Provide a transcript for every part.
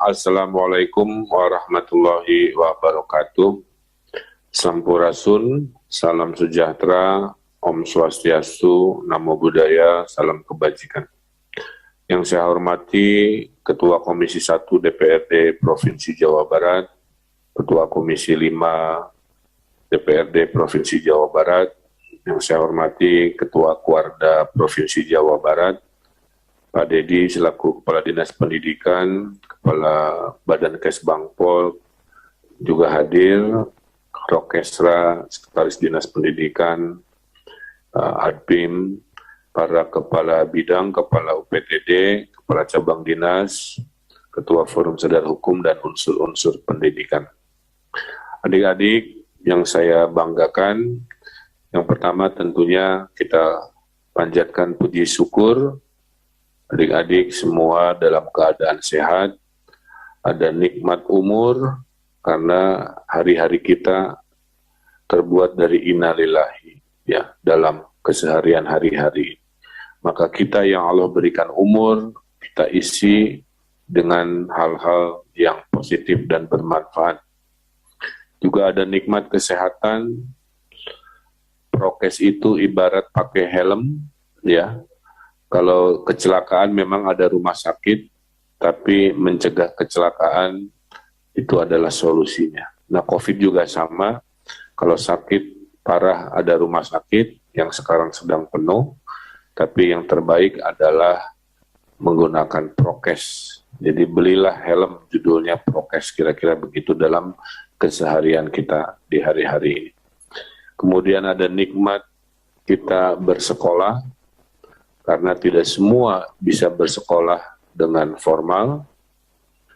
Assalamualaikum warahmatullahi wabarakatuh. Sampurasun, salam sejahtera, Om Swastiastu, Namo Buddhaya, salam kebajikan. Yang saya hormati Ketua Komisi 1 DPRD Provinsi Jawa Barat, Ketua Komisi 5 DPRD Provinsi Jawa Barat, yang saya hormati Ketua Kuarda Provinsi Jawa Barat, Pak Dedi selaku Kepala Dinas Pendidikan, Kepala Badan Kesbangpol juga hadir, Rokesra, Sekretaris Dinas Pendidikan, Adpim, para Kepala Bidang, Kepala UPTD, Kepala Cabang Dinas, Ketua Forum Sadar Hukum, dan unsur-unsur pendidikan. Adik-adik yang saya banggakan, yang pertama tentunya kita panjatkan puji syukur, adik-adik semua dalam keadaan sehat, ada nikmat umur, karena hari-hari kita terbuat dari innalillahi, ya, dalam keseharian hari-hari. Maka kita yang Allah berikan umur, kita isi dengan hal-hal yang positif dan bermanfaat. Juga ada nikmat kesehatan, prokes itu ibarat pakai helm, ya. Kalau kecelakaan memang ada rumah sakit, tapi mencegah kecelakaan itu adalah solusinya. Nah, COVID juga sama, kalau sakit parah ada rumah sakit yang sekarang sedang penuh, tapi yang terbaik adalah menggunakan prokes. Jadi belilah helm, judulnya prokes, kira-kira begitu dalam keseharian kita di hari-hari ini. Kemudian ada nikmat kita bersekolah, karena tidak semua bisa bersekolah dengan formal.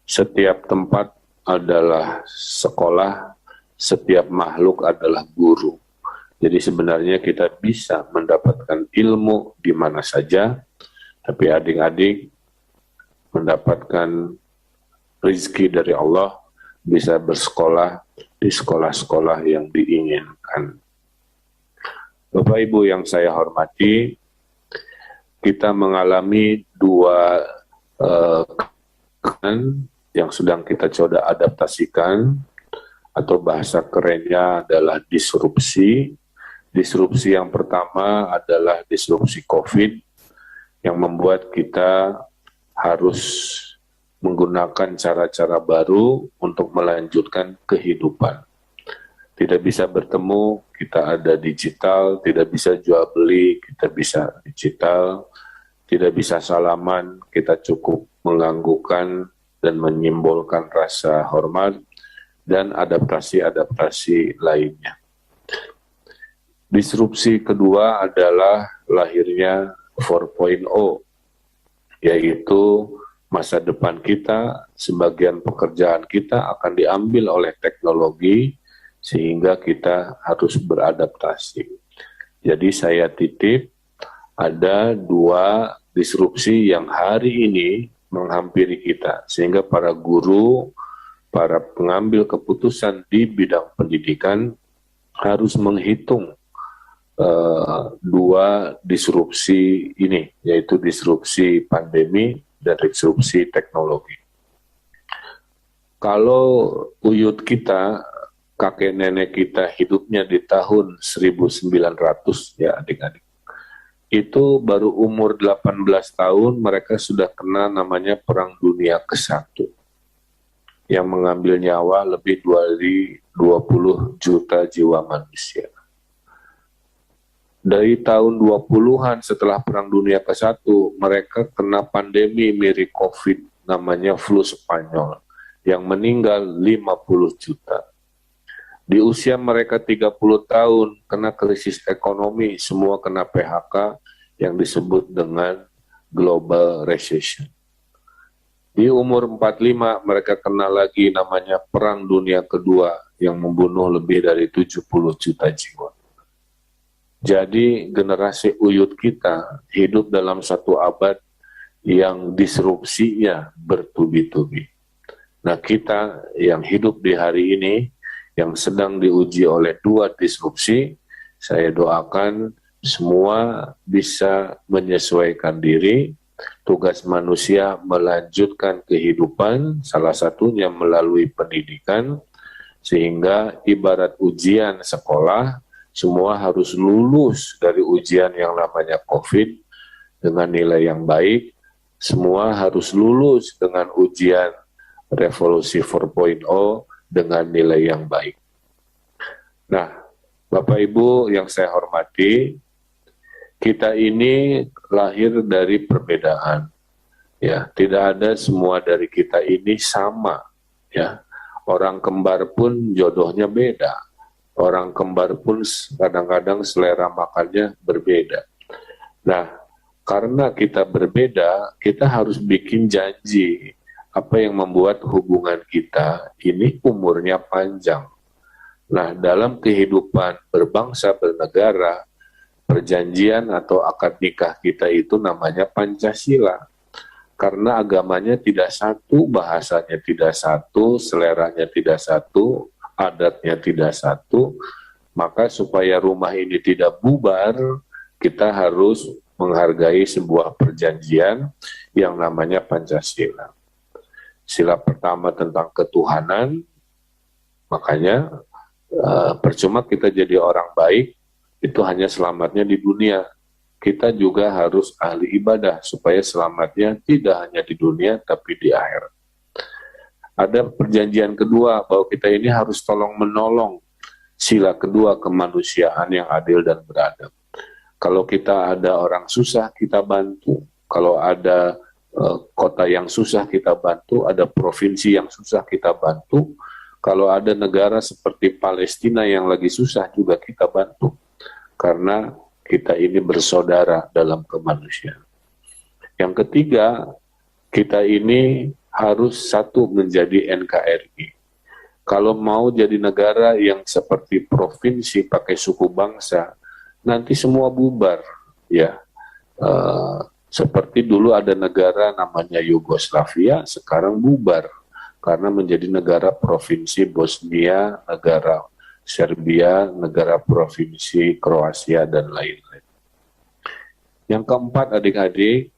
Setiap tempat adalah sekolah, setiap makhluk adalah guru. Jadi sebenarnya kita bisa mendapatkan ilmu di mana saja, tapi adik-adik mendapatkan rezeki dari Allah, bisa bersekolah di sekolah-sekolah yang diinginkan. Bapak Ibu yang saya hormati, kita mengalami dua yang sedang kita coba adaptasikan, atau bahasa kerennya adalah disrupsi. Disrupsi yang pertama adalah disrupsi COVID, yang membuat kita harus menggunakan cara-cara baru untuk melanjutkan kehidupan. Tidak bisa bertemu, kita ada digital, tidak bisa jual beli, kita bisa digital, tidak bisa salaman, kita cukup mengganggukan dan menyimbolkan rasa hormat, dan adaptasi-adaptasi lainnya. Disrupsi kedua adalah lahirnya 4.0, yaitu masa depan kita, sebagian pekerjaan kita akan diambil oleh teknologi, sehingga kita harus beradaptasi. Jadi saya titip, ada dua disrupsi yang hari ini menghampiri kita, sehingga para guru, para pengambil keputusan di bidang pendidikan harus menghitung dua disrupsi ini, yaitu disrupsi pandemi dan disrupsi teknologi. Kalau uyut kita, kakek nenek kita hidupnya di tahun 1900, ya adik-adik, itu baru umur 18 tahun mereka sudah kena namanya Perang Dunia ke-1 yang mengambil nyawa lebih dari 20 juta jiwa manusia. Dari tahun 20-an setelah Perang Dunia ke-1, mereka kena pandemi mirip COVID, namanya flu Spanyol, yang meninggal 50 juta. Di usia mereka 30 tahun, kena krisis ekonomi, semua kena PHK yang disebut dengan global recession. Di umur 45, mereka kena lagi namanya Perang Dunia Kedua yang membunuh lebih dari 70 juta jiwa. Jadi generasi uyut kita hidup dalam satu abad yang disrupsinya bertubi-tubi. Nah, kita yang hidup di hari ini, yang sedang diuji oleh dua disrupsi, saya doakan semua bisa menyesuaikan diri Tugas manusia melanjutkan kehidupan, salah satunya melalui pendidikan, sehingga ibarat ujian sekolah, semua harus lulus dari ujian yang namanya COVID dengan nilai yang baik, semua harus lulus dengan ujian Revolusi 4.0 dengan nilai yang baik. Nah, Bapak Ibu yang saya hormati, kita ini lahir dari perbedaan. Ya, tidak ada semua dari kita ini sama, ya. Orang kembar pun jodohnya beda. Orang kembar pun kadang-kadang selera makannya berbeda. Nah, karena kita berbeda, kita harus bikin janji apa yang membuat hubungan kita ini umurnya panjang. Nah, dalam kehidupan berbangsa bernegara, perjanjian atau akad nikah kita itu namanya Pancasila. Karena agamanya tidak satu, bahasanya tidak satu, seleranya tidak satu, adatnya tidak satu, maka supaya rumah ini tidak bubar, kita harus menghargai sebuah perjanjian yang namanya Pancasila. Sila pertama tentang ketuhanan, makanya percuma kita jadi orang baik, itu hanya selamatnya di dunia. Kita juga harus ahli ibadah supaya selamatnya tidak hanya di dunia tapi di akhirat. Ada perjanjian kedua bahwa kita ini harus tolong menolong. Sila kedua kemanusiaan yang adil dan beradab. Kalau kita ada orang susah kita bantu. Kalau ada kota yang susah kita bantu, ada provinsi yang susah kita bantu. Kalau ada negara seperti Palestina yang lagi susah juga kita bantu. Karena kita ini bersaudara dalam kemanusiaan. Yang ketiga, kita ini harus satu menjadi NKRI. Kalau mau jadi negara yang seperti provinsi pakai suku bangsa, nanti semua bubar, ya. Seperti dulu ada negara namanya Yugoslavia, sekarang bubar karena menjadi negara provinsi Bosnia, negara Serbia, negara provinsi Kroasia, dan lain-lain. Yang keempat, adik-adik,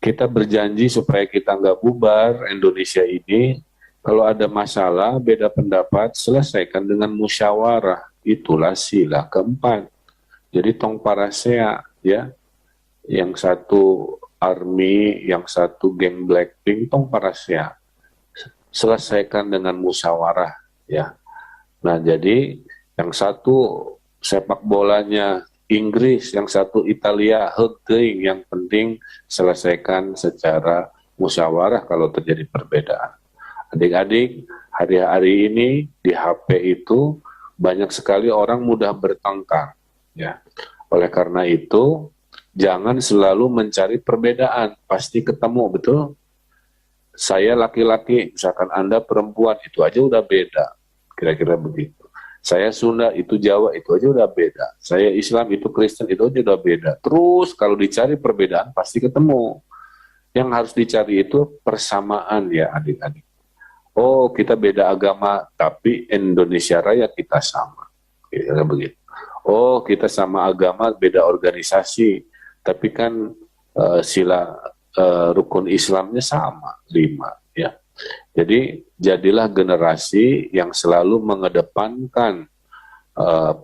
kita berjanji supaya kita nggak bubar Indonesia ini. Kalau ada masalah, beda pendapat, selesaikan dengan musyawarah. Itulah sila keempat. Jadi tong parasea, ya. Yang satu army, yang satu geng Blackpink, tong parasea. Selesaikan dengan musyawarah, ya. Nah, jadi yang satu sepak bolanya Inggris, yang satu Italia, heuteing, yang penting selesaikan secara musyawarah kalau terjadi perbedaan. Adik-adik, hari-hari ini di HP itu banyak sekali orang mudah bertengkar, ya. Oleh karena itu, jangan selalu mencari perbedaan, pasti ketemu, betul? Saya laki-laki, misalkan Anda perempuan, itu aja udah beda. Kira-kira begitu. Saya Sunda, itu Jawa, itu aja udah beda. Saya Islam, itu Kristen, itu aja udah beda. Terus kalau dicari perbedaan pasti ketemu. Yang harus dicari itu persamaan, ya adik-adik. Oh, kita beda agama, tapi Indonesia Raya kita sama. Kira-kira begitu. Oh, kita sama agama, beda organisasi, tapi kan sila rukun Islamnya sama, 5, ya. Jadi jadilah generasi yang selalu mengedepankan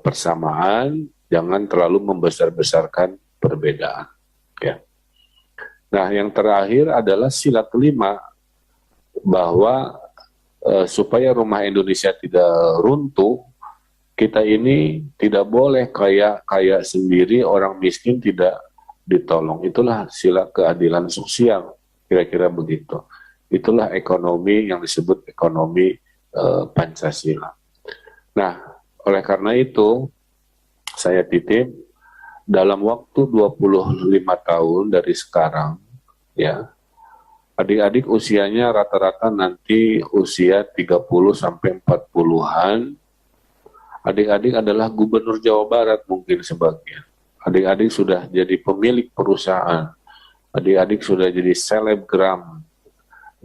persamaan, jangan terlalu membesar-besarkan perbedaan. Ya. Nah, yang terakhir adalah sila kelima, bahwa supaya rumah Indonesia tidak runtuh, kita ini tidak boleh kaya sendiri, orang miskin tidak ditolong. Itulah sila keadilan sosial, kira-kira begitu. Itulah ekonomi yang disebut ekonomi Pancasila. Nah, oleh karena itu, saya titip dalam waktu 25 tahun dari sekarang, ya, adik-adik usianya rata-rata nanti usia 30 sampai 40-an. Adik-adik adalah gubernur Jawa Barat mungkin sebagian. Adik-adik sudah jadi pemilik perusahaan. Adik-adik sudah jadi selebgram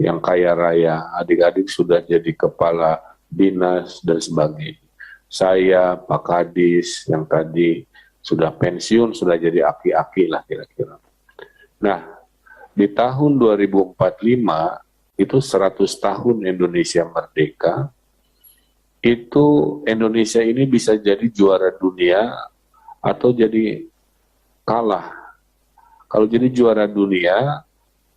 yang kaya raya, adik-adik sudah jadi kepala dinas dan sebagainya. Saya, Pak Kadis, yang tadi sudah pensiun, sudah jadi aki-aki lah kira-kira. Nah, di tahun 2045 itu 100 tahun Indonesia merdeka, itu Indonesia ini bisa jadi juara dunia atau jadi kalah. Kalau jadi juara dunia,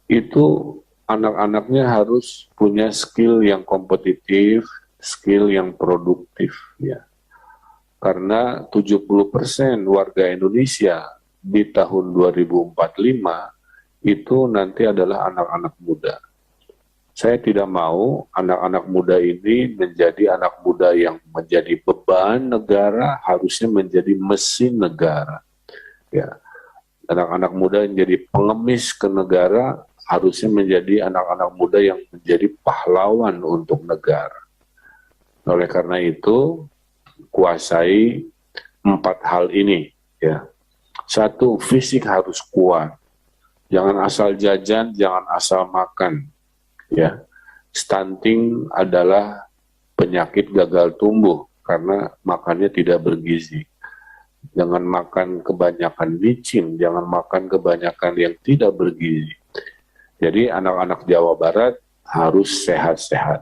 itu anak-anaknya harus punya skill yang kompetitif, skill yang produktif, ya. Karena 70% warga Indonesia di tahun 2045 itu nanti adalah anak-anak muda. Saya tidak mau anak-anak muda ini menjadi anak muda yang menjadi beban negara, harusnya menjadi mesin negara. Ya, anak-anak muda yang jadi pengemis ke negara, harusnya menjadi anak-anak muda yang menjadi pahlawan untuk negara. Oleh karena itu, kuasai 4 hal ini. Ya, 1, fisik harus kuat. Jangan asal jajan, jangan asal makan. Ya, stunting adalah penyakit gagal tumbuh karena makannya tidak bergizi. Jangan makan kebanyakan micin, jangan makan kebanyakan yang tidak bergizi. Jadi anak-anak Jawa Barat harus sehat-sehat.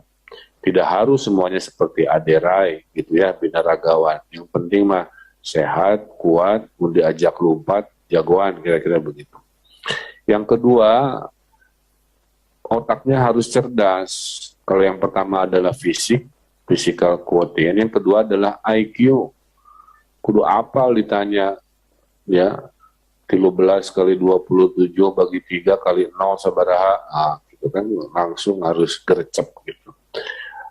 Tidak harus semuanya seperti Aderai gitu ya, binaragawan. Yang penting mah sehat, kuat, mau diajak lompat, jagoan, kira-kira begitu. Yang kedua, otaknya harus cerdas. Kalau yang pertama adalah fisik, physical quotient. Yang kedua adalah IQ. Kudu apal ditanya, ya, 13 kali 27 bagi 3 kali 0 sabaraha. Gitu kan, langsung harus gercep gitu.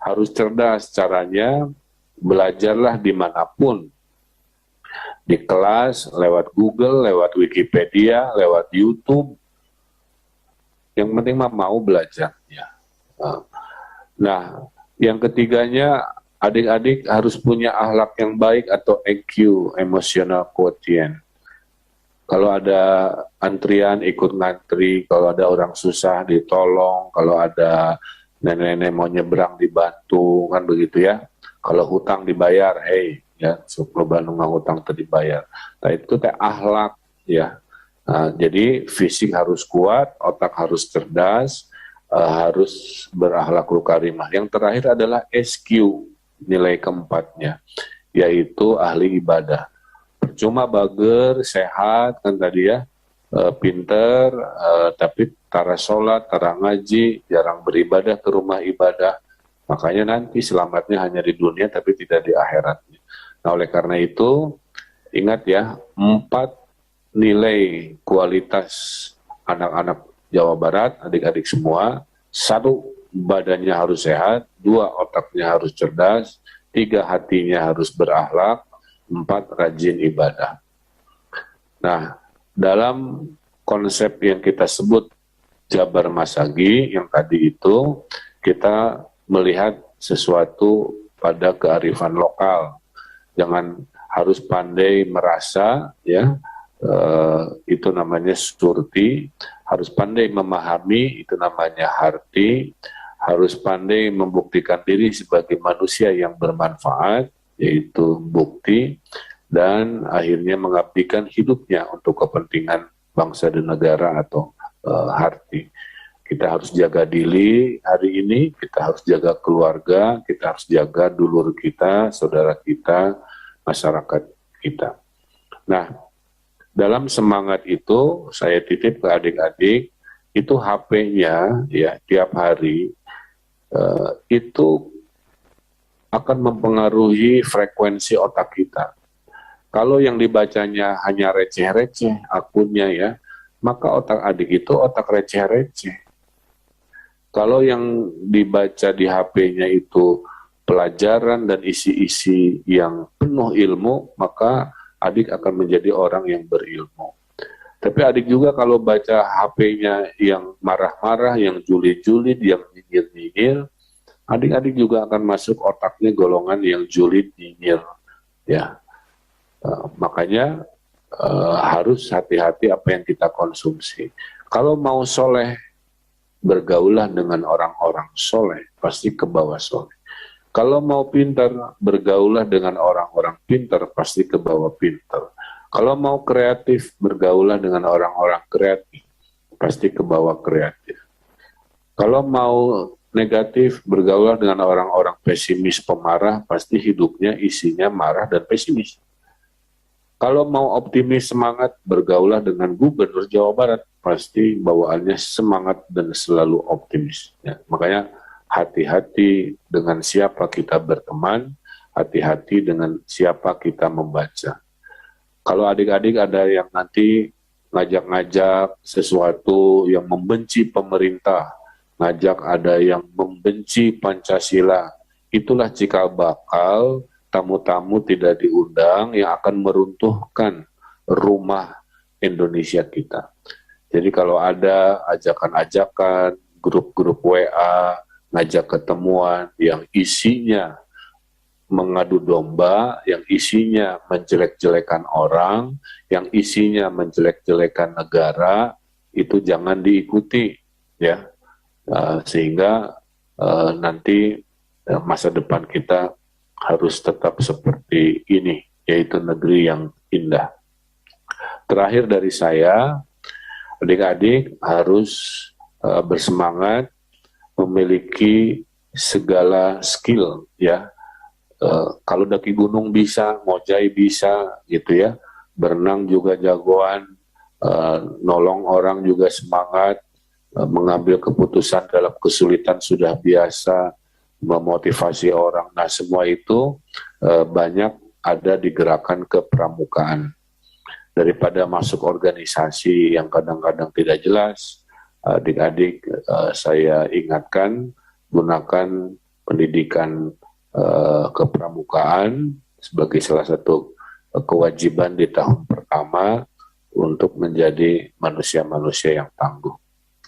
Harus cerdas caranya, belajarlah dimanapun. Di kelas, lewat Google, lewat Wikipedia, lewat YouTube. Yang penting mah mau belajar. Ya. Nah, yang ketiganya, adik-adik harus punya akhlak yang baik atau EQ, emotional quotient. Kalau ada antrian, ikut ngantri. Kalau ada orang susah, ditolong. Kalau ada nenek-nenek mau nyebrang, dibantu. Kan begitu ya. Kalau hutang dibayar, hey, ya, suku Bandung hutang dibayar. Nah, itu teh akhlak, ya. Nah, jadi fisik harus kuat, otak harus cerdas, harus berakhlakul karimah. Yang terakhir adalah SQ, nilai keempatnya, yaitu ahli ibadah. Percuma bager, sehat, kan tadi ya, pinter, tapi tara sholat, tara ngaji, jarang beribadah ke rumah ibadah. Makanya nanti selamatnya hanya di dunia, tapi tidak di akhiratnya. Nah, oleh karena itu, ingat ya, 4 nilai kualitas anak-anak Jawa Barat, adik-adik semua. 1, badannya harus sehat. 2, otaknya harus cerdas. 3, hatinya harus berakhlak. 4, rajin ibadah. Nah, dalam konsep yang kita sebut Jabar Masagi, yang tadi itu, kita melihat sesuatu pada kearifan lokal. Jangan harus pandai merasa, ya, itu namanya surti, harus pandai memahami, itu namanya harti, harus pandai membuktikan diri sebagai manusia yang bermanfaat, yaitu bukti, dan akhirnya mengabdikan hidupnya untuk kepentingan bangsa dan negara atau harti. Kita harus jaga diri hari ini, kita harus jaga keluarga, kita harus jaga dulur kita, saudara kita, masyarakat kita. Nah, dalam semangat itu, saya titip ke adik-adik, itu HP-nya ya tiap hari itu akan mempengaruhi frekuensi otak kita. Kalau yang dibacanya hanya receh-receh akunnya ya, maka otak adik itu otak receh-receh. Kalau yang dibaca di HP-nya itu pelajaran dan isi-isi yang penuh ilmu, maka adik akan menjadi orang yang berilmu. Tapi adik juga kalau baca HP-nya yang marah-marah, yang julid-julid, yang nyinyir-nyinyir, adik-adik juga akan masuk otaknya golongan yang julid-nyinyir. Ya, makanya harus hati-hati apa yang kita konsumsi. Kalau mau soleh, bergaulah dengan orang-orang soleh, pasti ke bawah soleh. Kalau mau pintar, bergaulah dengan orang-orang pintar, pasti ke bawah pintar. Kalau mau kreatif, bergaulah dengan orang-orang kreatif, pasti ke bawah kreatif. Kalau mau negatif, bergaul dengan orang-orang pesimis, pemarah, pasti hidupnya isinya marah dan pesimis. Kalau mau optimis, semangat, bergaulah dengan Gubernur Jawa Barat, pasti bawaannya semangat dan selalu optimis. Ya, makanya hati-hati dengan siapa kita berteman, hati-hati dengan siapa kita membaca. Kalau adik-adik ada yang nanti ngajak-ngajak sesuatu yang membenci pemerintah, ngajak ada yang membenci Pancasila, itulah cikal bakal tamu-tamu tidak diundang yang akan meruntuhkan rumah Indonesia kita. Jadi kalau ada ajakan-ajakan, grup-grup WA, ngajak ketemuan yang isinya mengadu domba, yang isinya menjelek-jelekan orang, yang isinya menjelek-jelekan negara, itu jangan diikuti, ya, sehingga nanti masa depan kita harus tetap seperti ini, yaitu negeri yang indah. Terakhir dari saya, adik-adik harus bersemangat, memiliki segala skill, ya. Kalau daki gunung bisa, ngojai bisa, gitu ya. Berenang juga jagoan, nolong orang juga semangat, mengambil keputusan dalam kesulitan sudah biasa, memotivasi orang. Nah, semua itu banyak ada di gerakan kepramukaan. Daripada masuk organisasi yang kadang-kadang tidak jelas, adik-adik saya ingatkan, gunakan pendidikan kepramukaan sebagai salah satu kewajiban di tahun pertama untuk menjadi manusia-manusia yang tangguh.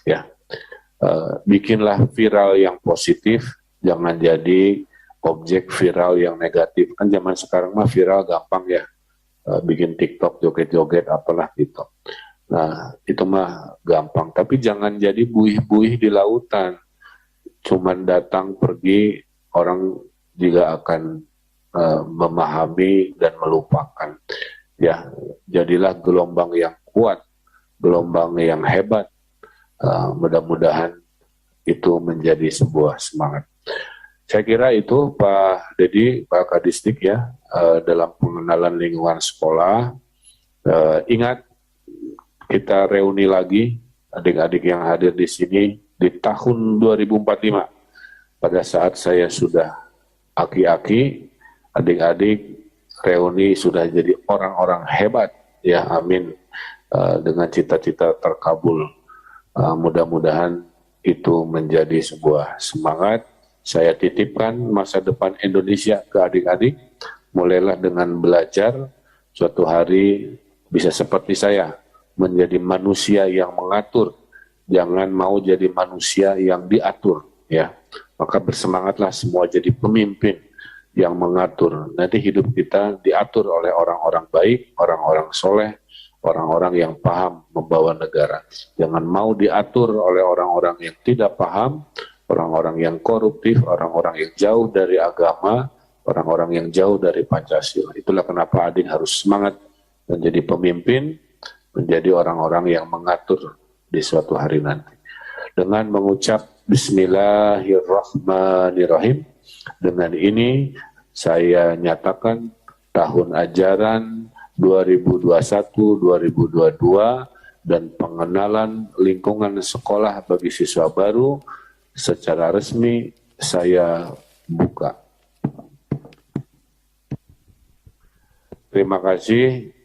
Ya, bikinlah viral yang positif, jangan jadi objek viral yang negatif. Kan zaman sekarang mah viral gampang ya, bikin TikTok joget-joget apalah gitu. Nah, itu mah gampang. Tapi jangan jadi buih-buih di lautan. Cuman datang pergi, orang juga akan memahami dan melupakan. Ya, jadilah gelombang yang kuat, gelombang yang hebat. Mudah-mudahan itu menjadi sebuah semangat. Saya kira itu Pak Dedi, Pak Kadistik ya, dalam pengenalan lingkungan sekolah. Ingat, kita reuni lagi adik-adik yang hadir di sini di tahun 2045. Pada saat saya sudah aki-aki, adik-adik reuni sudah jadi orang-orang hebat, ya amin, dengan cita-cita terkabul. Mudah-mudahan itu menjadi sebuah semangat. Saya titipkan masa depan Indonesia ke adik-adik, mulailah dengan belajar, suatu hari bisa seperti saya, menjadi manusia yang mengatur, jangan mau jadi manusia yang diatur, ya. Maka bersemangatlah semua jadi pemimpin yang mengatur. Nanti hidup kita diatur oleh orang-orang baik, orang-orang soleh, orang-orang yang paham membawa negara. Jangan mau diatur oleh orang-orang yang tidak paham, orang-orang yang koruptif, orang-orang yang jauh dari agama, orang-orang yang jauh dari Pancasila. Itulah kenapa adik harus semangat menjadi pemimpin, menjadi orang-orang yang mengatur di suatu hari nanti. Dengan mengucap Bismillahirrahmanirrahim, dengan ini saya nyatakan tahun ajaran 2021-2022 dan pengenalan lingkungan sekolah bagi siswa baru secara resmi saya buka. Terima kasih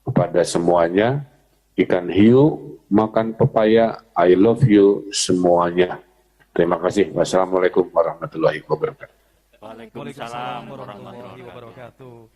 kepada semuanya. Ikan hiu makan pepaya, I love you semuanya. Terima kasih. Wassalamualaikum warahmatullahi wabarakatuh. Waalaikumsalam warahmatullahi wabarakatuh.